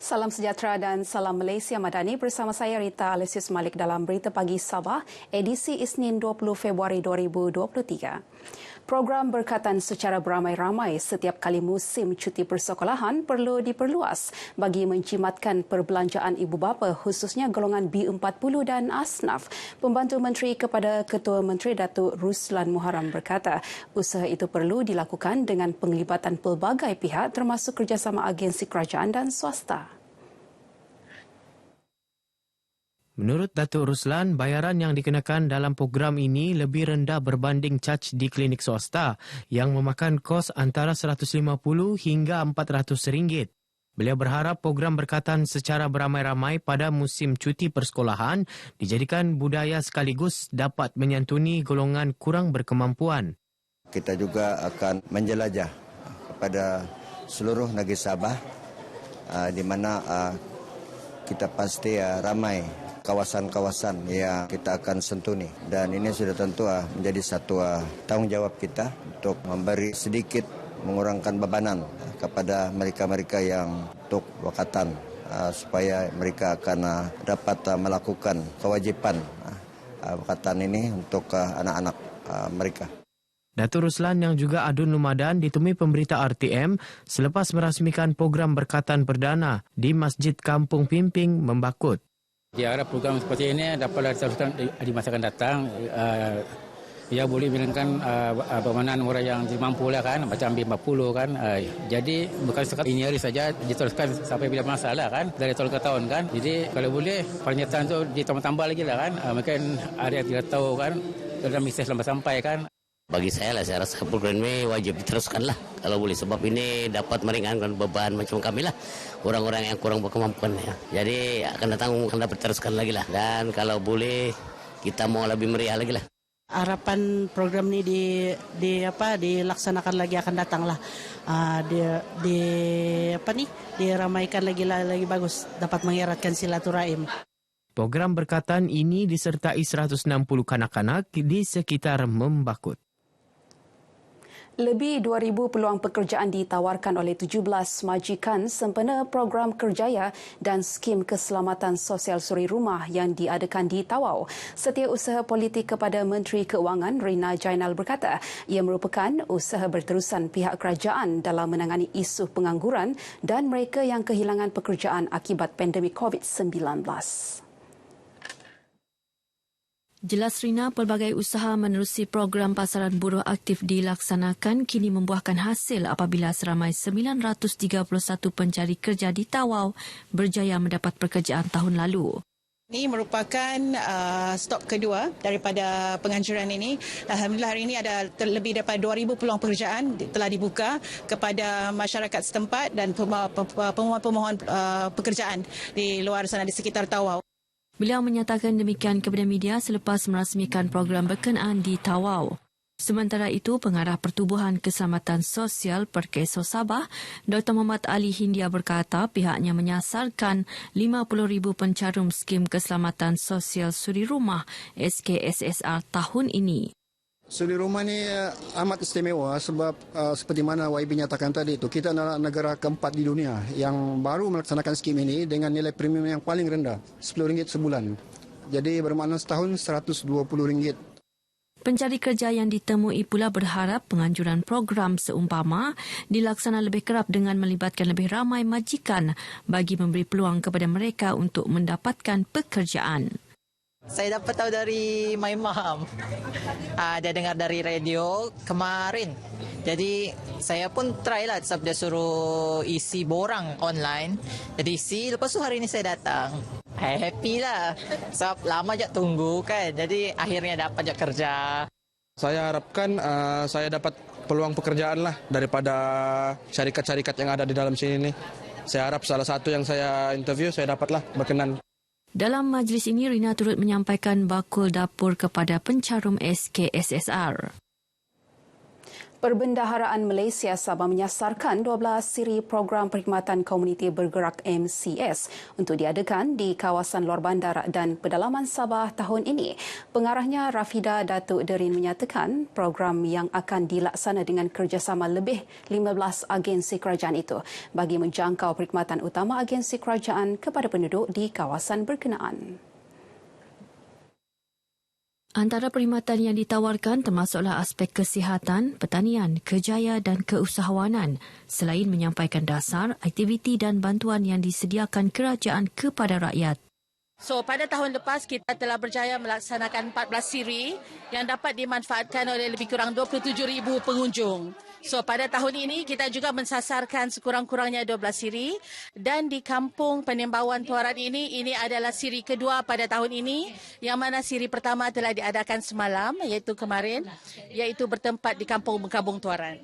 Salam sejahtera dan salam Malaysia Madani bersama saya Rita Alesius Malik dalam Berita Pagi Sabah, edisi Isnin 20 Februari 2023. Program berkatan secara beramai-ramai setiap kali musim cuti persekolahan perlu diperluas bagi menjimatkan perbelanjaan ibu bapa khususnya golongan B40 dan asnaf. Pembantu Menteri kepada Ketua Menteri Datuk Ruslan Muharram berkata, usaha itu perlu dilakukan dengan penglibatan pelbagai pihak termasuk kerjasama agensi kerajaan dan swasta. Menurut Datuk Ruslan, bayaran yang dikenakan dalam program ini lebih rendah berbanding caj di klinik swasta yang memakan kos antara RM150 hingga RM400. Beliau berharap program berkatan secara beramai-ramai pada musim cuti persekolahan dijadikan budaya sekaligus dapat menyantuni golongan kurang berkemampuan. Kita juga akan menjelajah kepada seluruh negeri Sabah di mana kita pasti ramai kawasan-kawasan yang kita akan sentuh ni. Dan ini sudah tentu menjadi satu tanggungjawab kita untuk memberi sedikit mengurangkan bebanan kepada mereka-mereka yang untuk wakatan supaya mereka akan dapat melakukan kewajipan wakatan ini untuk anak-anak mereka. Datuk Ruslan yang juga adun Lumadan ditemui pemberita RTM selepas merasmikan program berkatan perdana di Masjid Kampung Pimping, Membakut. Dia harap program seperti ini dapat diteruskan di masa akan datang. Ia boleh meningkatkan permainan orang yang mampu lah kan, macam B40 kan. Jadi bukan sekadar ini hari saja diteruskan sampai bila masalah kan, dari tahun ke tahun kan. Jadi kalau boleh pernyataan tu ditambah-tambah lagi lah kan. Mungkin ada yang tidak tahu kan, dalam mesej sampai kan. Bagi saya lah, saya rasa program ini wajib diteruskan lah kalau boleh, sebab ini dapat meringankan beban macam kami lah, orang-orang yang kurang berkemampuan ya. Jadi akan datang akan dapat diteruskan lagi lah, dan kalau boleh kita mau lebih meriah lagi lah. Harapan program ini dilaksanakan lagi akan datang lah, diramaikan lagi bagus, dapat mengeratkan silaturahim. Program berkatan ini disertai 160 kanak-kanak di sekitar Membakut. Lebih 2,000 peluang pekerjaan ditawarkan oleh 17 majikan sempena program kerjaya dan skim keselamatan sosial suri rumah yang diadakan di Tawau. Setiausaha Politik kepada Menteri Keuangan Rina Jainal berkata, ia merupakan usaha berterusan pihak kerajaan dalam menangani isu pengangguran dan mereka yang kehilangan pekerjaan akibat pandemik COVID-19. Jelas Rina, pelbagai usaha menerusi program pasaran buruh aktif dilaksanakan kini membuahkan hasil apabila seramai 931 pencari kerja di Tawau berjaya mendapat pekerjaan tahun lalu. Ini merupakan stok kedua daripada penganjuran ini. Alhamdulillah hari ini ada lebih daripada 2,000 peluang pekerjaan telah dibuka kepada masyarakat setempat dan pemohon pekerjaan di luar sana di sekitar Tawau. Beliau menyatakan demikian kepada media selepas merasmikan program berkenaan di Tawau. Sementara itu, Pengarah Pertubuhan Keselamatan Sosial Perkeso Sabah, Dr. Muhammad Ali Hindia berkata pihaknya menyasarkan 50,000 pencarum skim keselamatan sosial suri rumah SKSSR tahun ini. Suri rumah ni amat istimewa sebab seperti mana YB nyatakan tadi itu, kita adalah negara keempat di dunia yang baru melaksanakan skim ini dengan nilai premium yang paling rendah, RM10 sebulan. Jadi bermakna setahun RM120. Pencari kerja yang ditemui pula berharap penganjuran program seumpama dilaksana lebih kerap dengan melibatkan lebih ramai majikan bagi memberi peluang kepada mereka untuk mendapatkan pekerjaan. Saya dapat tahu dari My Mom. Dia dengar dari radio kemarin. Jadi saya pun try lah sebab dia suruh isi borang online. Jadi isi, lepas tu hari ni saya datang. Happy lah. Sebab lama je tunggu kan. Jadi akhirnya dapat je kerja. Saya harapkan saya dapat peluang pekerjaan lah daripada syarikat-syarikat yang ada di dalam sini ni. Saya harap salah satu yang saya interview saya dapatlah berkenan. Dalam majlis ini, Rina turut menyampaikan bakul dapur kepada pencarum SKSSR. Perbendaharaan Malaysia Sabah menyasarkan 12 siri program perkhidmatan komuniti bergerak MCS untuk diadakan di kawasan luar bandar dan pedalaman Sabah tahun ini. Pengarahnya Rafida Datuk Derin menyatakan program yang akan dilaksana dengan kerjasama lebih 15 agensi kerajaan itu bagi menjangkau perkhidmatan utama agensi kerajaan kepada penduduk di kawasan berkenaan. Antara perkhidmatan yang ditawarkan termasuklah aspek kesihatan, pertanian, kerjaya dan keusahawanan selain menyampaikan dasar, aktiviti dan bantuan yang disediakan kerajaan kepada rakyat. So, pada tahun lepas kita telah berjaya melaksanakan 14 siri yang dapat dimanfaatkan oleh lebih kurang 27,000 pengunjung. So, pada tahun ini kita juga mensasarkan sekurang-kurangnya 12 siri dan di Kampung Penembauan Tuaran ini adalah siri kedua pada tahun ini yang mana siri pertama telah diadakan semalam iaitu kemarin iaitu bertempat di Kampung Mengkabung Tuaran.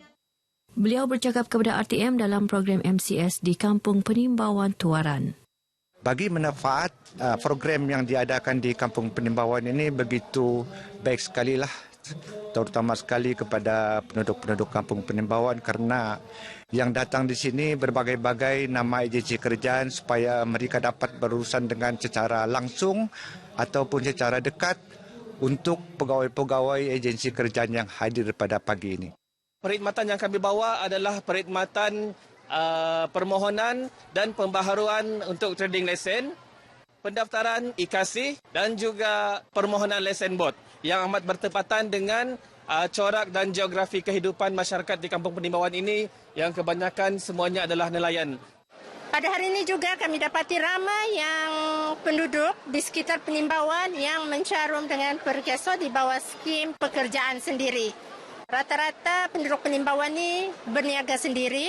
Beliau bercakap kepada RTM dalam program MCS di Kampung Penembauan Tuaran. Bagi manfaat program yang diadakan di Kampung Penembauan ini begitu baik sekali lah, terutama sekali kepada penduduk-penduduk Kampung Penembauan kerana yang datang di sini berbagai-bagai nama agensi kerajaan supaya mereka dapat berurusan dengan secara langsung ataupun secara dekat untuk pegawai-pegawai agensi kerajaan yang hadir pada pagi ini. Perkhidmatan yang kami bawa adalah perkhidmatan permohonan dan pembaharuan untuk trading lesen, pendaftaran e-kasih dan juga permohonan lesen bot yang amat bertepatan dengan corak dan geografi kehidupan masyarakat di Kampung Penembauan ini yang kebanyakan semuanya adalah nelayan. Pada hari ini juga kami dapati ramai yang penduduk di sekitar Penembauan yang mencarum dengan perkeso di bawah skim pekerjaan sendiri. Rata-rata penduduk Penembauan ini berniaga sendiri,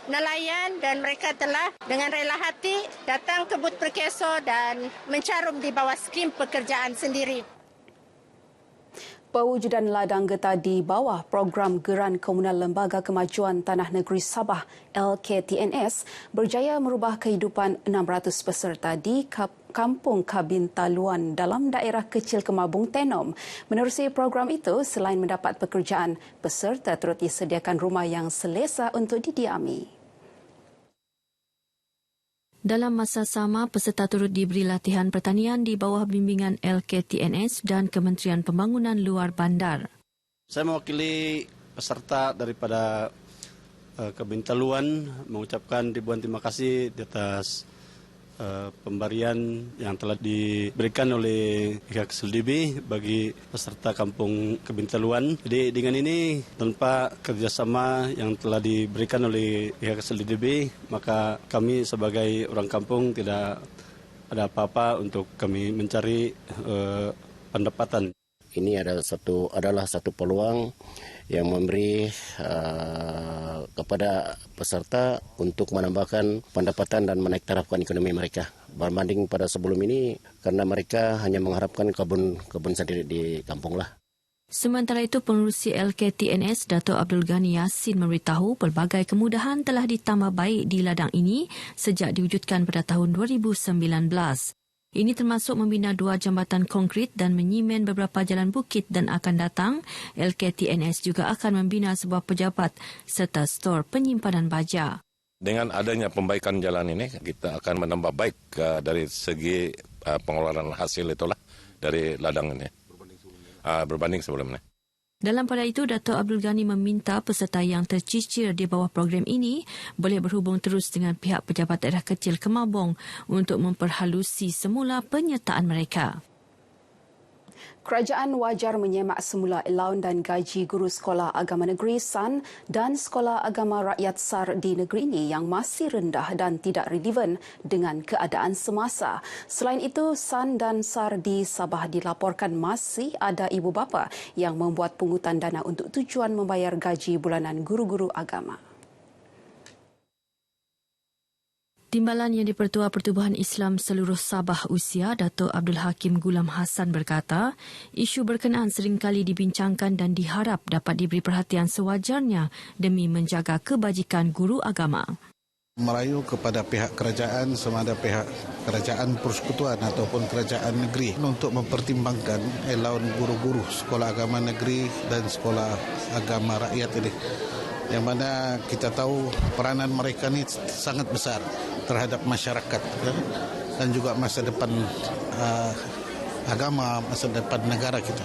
nelayan dan mereka telah dengan rela hati datang ke but perkeso dan mencarum di bawah skim pekerjaan sendiri. Pewujudan ladang getah di bawah program Geran Komunal Lembaga Kemajuan Tanah Negeri Sabah LKTNS berjaya merubah kehidupan 600 peserta di Kampung Kabintaluan dalam daerah kecil Kemabung Tenom. Menerusi program itu, selain mendapat pekerjaan, peserta turut disediakan rumah yang selesa untuk didiami. Dalam masa sama, peserta turut diberi latihan pertanian di bawah bimbingan LKTNS dan Kementerian Pembangunan Luar Bandar. Saya mewakili peserta daripada Kabintaluan mengucapkan ribuan terima kasih di atas pemberian yang telah diberikan oleh pihak SLDB bagi peserta Kampung Kabintaluan. Jadi dengan ini tanpa kerjasama yang telah diberikan oleh pihak SLDB, maka kami sebagai orang kampung tidak ada apa-apa untuk kami mencari pendapatan. Ini adalah satu peluang yang memberi kepada peserta untuk menambahkan pendapatan dan menaik tarafkan ekonomi mereka. Berbanding pada sebelum ini, karena mereka hanya mengharapkan kebun sendiri di kampung lah. Sementara itu, pengurusi LKTNS Dato' Abdul Ghani Yassin memberitahu pelbagai kemudahan telah ditambah baik di ladang ini sejak diwujudkan pada tahun 2019. Ini termasuk membina 2 jambatan konkrit dan menyimen beberapa jalan bukit dan akan datang, LKTNS juga akan membina sebuah pejabat serta stor penyimpanan baja. Dengan adanya pembaikan jalan ini, kita akan menambah baik dari segi pengeluaran hasil itulah dari ladang ini. Berbanding sebelumnya. Dalam pada itu, Dato' Abdul Ghani meminta peserta yang tercicir di bawah program ini boleh berhubung terus dengan pihak Pejabat Daerah Kecil Kemabung untuk memperhalusi semula penyertaan mereka. Kerajaan wajar menyemak semula alaun dan gaji guru Sekolah Agama Negeri SAN dan Sekolah Agama Rakyat SAR di negeri ini yang masih rendah dan tidak relevan dengan keadaan semasa. Selain itu, SAN dan SAR di Sabah dilaporkan masih ada ibu bapa yang membuat pungutan dana untuk tujuan membayar gaji bulanan guru-guru agama. Timbalan Yang di-Pertua Pertubuhan Islam Seluruh Sabah Usia, Dato' Abdul Hakim Gulam Hassan berkata, isu berkenaan seringkali dibincangkan dan diharap dapat diberi perhatian sewajarnya demi menjaga kebajikan guru agama. Merayu kepada pihak kerajaan sama ada pihak kerajaan persekutuan ataupun kerajaan negeri untuk mempertimbangkan allowance guru-guru sekolah agama negeri dan sekolah agama rakyat ini. Yang mana kita tahu peranan mereka ini sangat besar terhadap masyarakat dan juga masa depan agama, masa depan negara kita.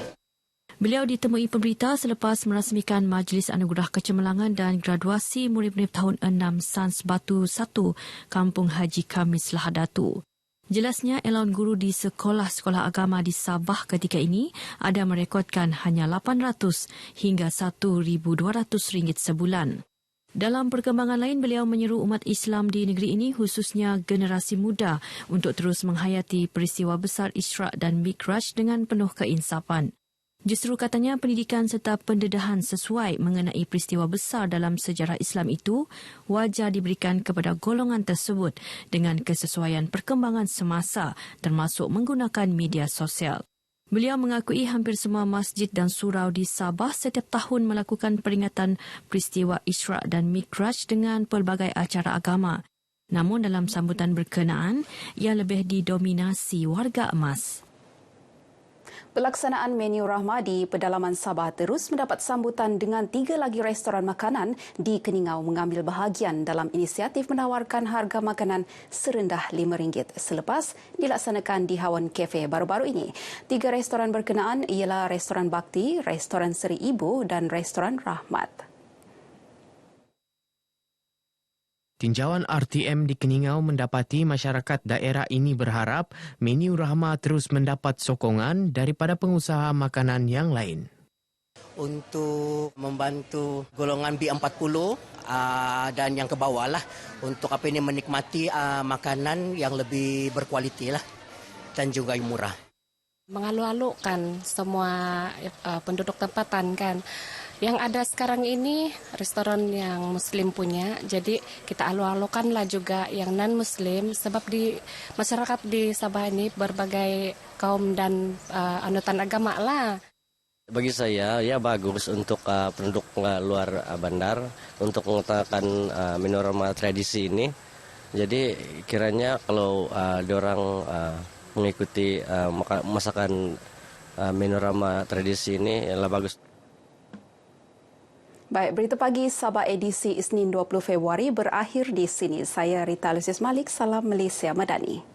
Beliau ditemui pemberita selepas merasmikan Majlis Anugerah Kecemerlangan dan Graduasi Murid-murid tahun 6 Sans Batu 1, Kampung Haji Kamis Lahadatu. Jelasnya, allowance guru di sekolah-sekolah agama di Sabah ketika ini ada merekodkan hanya RM800 hingga RM1,200 sebulan. Dalam perkembangan lain, beliau menyeru umat Islam di negeri ini, khususnya generasi muda, untuk terus menghayati peristiwa besar Isra' dan Mi'raj dengan penuh keinsafan. Justru katanya pendidikan serta pendedahan sesuai mengenai peristiwa besar dalam sejarah Islam itu wajar diberikan kepada golongan tersebut dengan kesesuaian perkembangan semasa termasuk menggunakan media sosial. Beliau mengakui hampir semua masjid dan surau di Sabah setiap tahun melakukan peringatan peristiwa Isra' dan Mi'raj dengan pelbagai acara agama. Namun dalam sambutan berkenaan, ia lebih didominasi warga emas. Pelaksanaan menu Rahmah di pedalaman Sabah terus mendapat sambutan dengan 3 lagi restoran makanan di Keningau mengambil bahagian dalam inisiatif menawarkan harga makanan serendah RM5 selepas dilaksanakan di Hawan Cafe baru-baru ini. 3 restoran berkenaan ialah Restoran Bakti, Restoran Seri Ibu dan Restoran Rahmat. Tinjauan RTM di Keningau mendapati masyarakat daerah ini berharap menu Rahmah terus mendapat sokongan daripada pengusaha makanan yang lain. Untuk membantu golongan B40 dan yang ke bawah lah untuk menikmati makanan yang lebih berkualiti lah dan juga murah. Mengalu-alukan semua penduduk tempatan kan. Yang ada sekarang ini restoran yang Muslim punya, jadi kita alu-alukanlah juga yang non-Muslim sebab di masyarakat di Sabah ini berbagai kaum dan anutan agama lah. Bagi saya ya bagus untuk penduduk luar bandar untuk menggunakan menu Rahmah tradisi ini. Jadi kiranya kalau diorang mengikuti masakan menu Rahmah tradisi ini adalah bagus. Baik, Berita Pagi Sabah edisi Isnin 20 Februari berakhir di sini. Saya Rita Lucius Malik, salam Malaysia Madani.